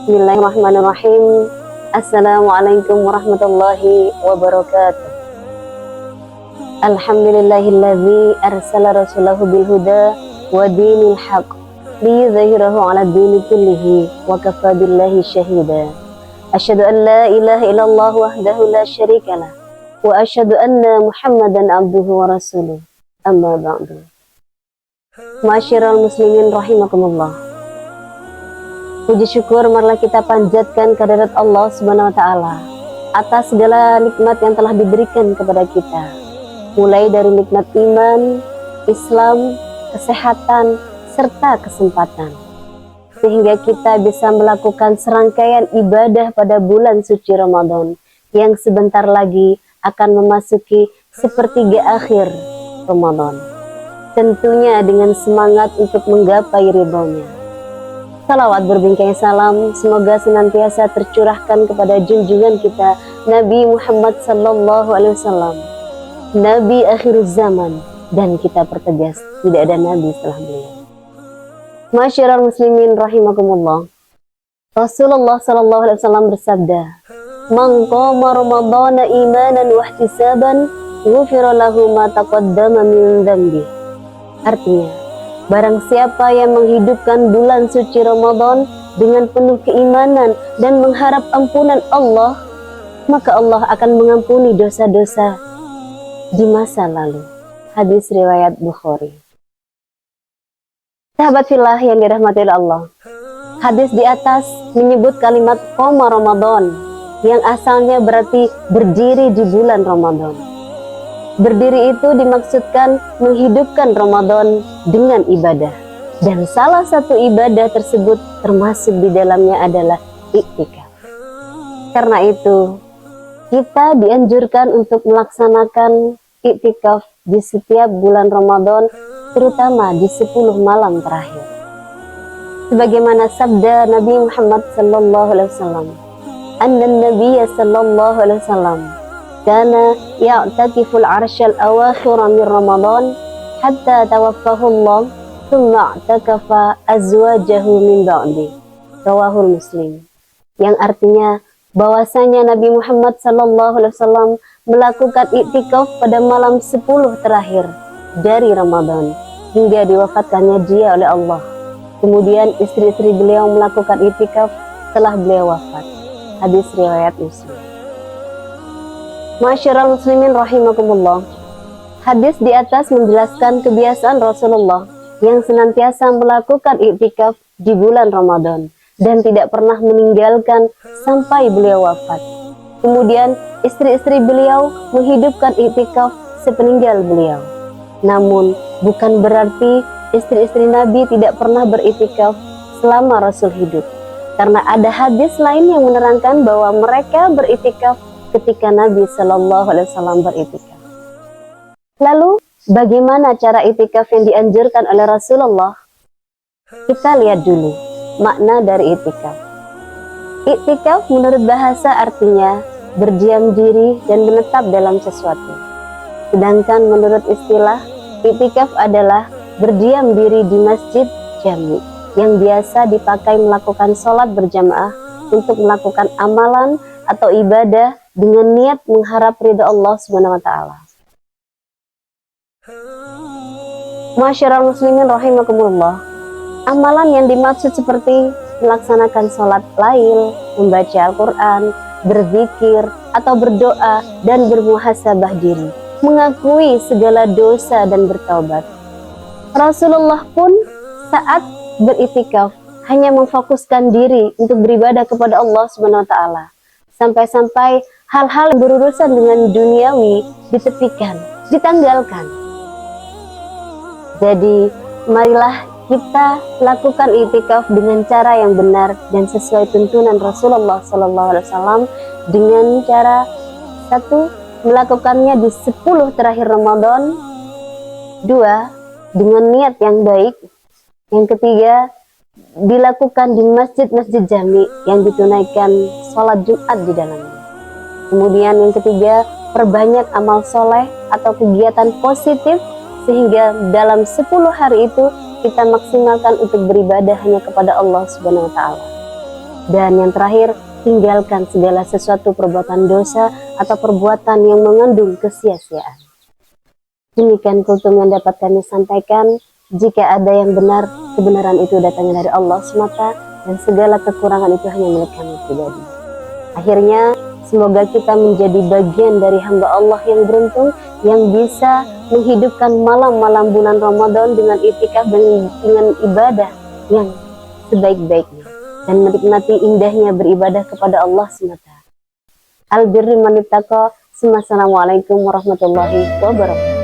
Bismillahirrahmanirrahim. Assalamualaikum warahmatullahi wabarakatuh. Alhamdulillahilladzi arsala rasulahu bilhuda wa dinil haq liyudhhirahu ala dini kullihi wa kafa billahi syahida. Asyhadu an la ilaha illallah wahdahu la syarikalah wa asyhadu anna Muhammadan abduhu wa rasuluh. Amma ba'du. Ma'asyiral muslimin rahimakumullah. Puji syukur marilah kita panjatkan kehadirat Allah Subhanahu wa taala atas segala nikmat yang telah diberikan kepada kita. Mulai dari nikmat iman, Islam, kesehatan, serta kesempatan. Sehingga kita bisa melakukan serangkaian ibadah pada bulan suci Ramadan yang sebentar lagi akan memasuki sepertiga akhir Ramadan. Tentunya dengan semangat untuk menggapai ridhonya. Salawat berbingkai salam semoga senantiasa tercurahkan kepada junjungan kita Nabi Muhammad sallallahu alaihi wasallam, Nabi akhir zaman, dan kita pertegas tidak ada nabi setelah beliau. Masyarul muslimin rahimakumullah. Rasulullah sallallahu alaihi wasallam bersabda, "Man qama ramadhana imanan wa ihtisaban, ghufira lahu ma taqaddama min dzambi." Artinya, barang siapa yang menghidupkan bulan suci Ramadan dengan penuh keimanan dan mengharap ampunan Allah, maka Allah akan mengampuni dosa-dosa di masa lalu. Hadis riwayat Bukhari. Sahabat fillah yang dirahmati Allah, hadis di atas menyebut kalimat qoma Ramadan yang asalnya berarti berdiri di bulan Ramadan. Berdiri itu dimaksudkan menghidupkan Ramadan dengan ibadah. Dan salah satu ibadah tersebut termasuk di dalamnya adalah iktikaf. Karena itu, kita dianjurkan untuk melaksanakan iktikaf di setiap bulan Ramadan, terutama di 10 malam terakhir. Sebagaimana sabda Nabi Muhammad sallallahu alaihi wasallam, "Annan Nabiyya sallallahu alaihi wasallam kana ya'takiful arsyal awakhir min Ramadan hatta tawaffahu Allah thumma i'takafa azwajahu min ba'di." Rawahul Muslim. Yang artinya bahwasanya Nabi Muhammad sallallahu alaihi wasallam melakukan iktikaf pada malam 10 terakhir dari Ramadan hingga diwafatkannya dia oleh Allah. Kemudian istri-istri beliau melakukan iktikaf setelah beliau wafat. Hadis riwayat Muslim. Masyarul muslimin rahimakumullah. Hadis di atas menjelaskan kebiasaan Rasulullah yang senantiasa melakukan iktikaf di bulan Ramadan dan tidak pernah meninggalkan sampai beliau wafat. Kemudian istri-istri beliau menghidupkan iktikaf sepeninggal beliau. Namun bukan berarti istri-istri Nabi tidak pernah beriktikaf selama Rasul hidup. Karena ada hadis lain yang menerangkan bahwa mereka beriktikaf ketika Nabi Shallallahu Alaihi Wasallam beriktikaf. Lalu, bagaimana cara iktikaf yang dianjurkan oleh Rasulullah? Kita lihat dulu makna dari iktikaf. Iktikaf menurut bahasa artinya berdiam diri dan menetap dalam sesuatu. Sedangkan menurut istilah, iktikaf adalah berdiam diri di masjid jami yang biasa dipakai melakukan sholat berjamaah untuk melakukan amalan atau ibadah dengan niat mengharap ridha Allah Subhanahu wa taala. Masyarul muslimin rahimakumullah. Amalan yang dimaksud seperti melaksanakan sholat lail, membaca Al-Quran, berzikir atau berdoa dan bermuhasabah diri, mengakui segala dosa dan bertaubat. Rasulullah pun saat beriktikaf hanya memfokuskan diri untuk beribadah kepada Allah Subhanahu wa taala. Sampai-sampai hal-hal yang berurusan dengan duniawi ditepikan, ditanggalkan. Jadi, marilah kita lakukan iktikaf dengan cara yang benar dan sesuai tuntunan Rasulullah SAW dengan cara 1. Melakukannya di 10 terakhir Ramadan. 2. Dengan niat yang baik. Yang ketiga, dilakukan di masjid-masjid jami yang ditunaikan sholat Jumat di dalamnya. Kemudian yang ketiga, perbanyak amal soleh atau kegiatan positif sehingga dalam 10 hari itu kita maksimalkan untuk beribadah hanya kepada Allah Subhanahu wa taala. Dan yang terakhir, tinggalkan segala sesuatu perbuatan dosa atau perbuatan yang mengandung kesia-siaan. Demikian kultum yang dapat kami sampaikan. Jika ada yang benar, kebenaran itu datangnya dari Allah semata, dan segala kekurangan itu hanya milik kami pribadi. Akhirnya, semoga kita menjadi bagian dari hamba Allah yang beruntung, yang bisa menghidupkan malam-malam bulan Ramadan dengan iktikaf dan dengan ibadah yang sebaik-baiknya, dan menikmati indahnya beribadah kepada Allah semata. Al-birri man ittaqa. Assalamualaikum warahmatullahi wabarakatuh.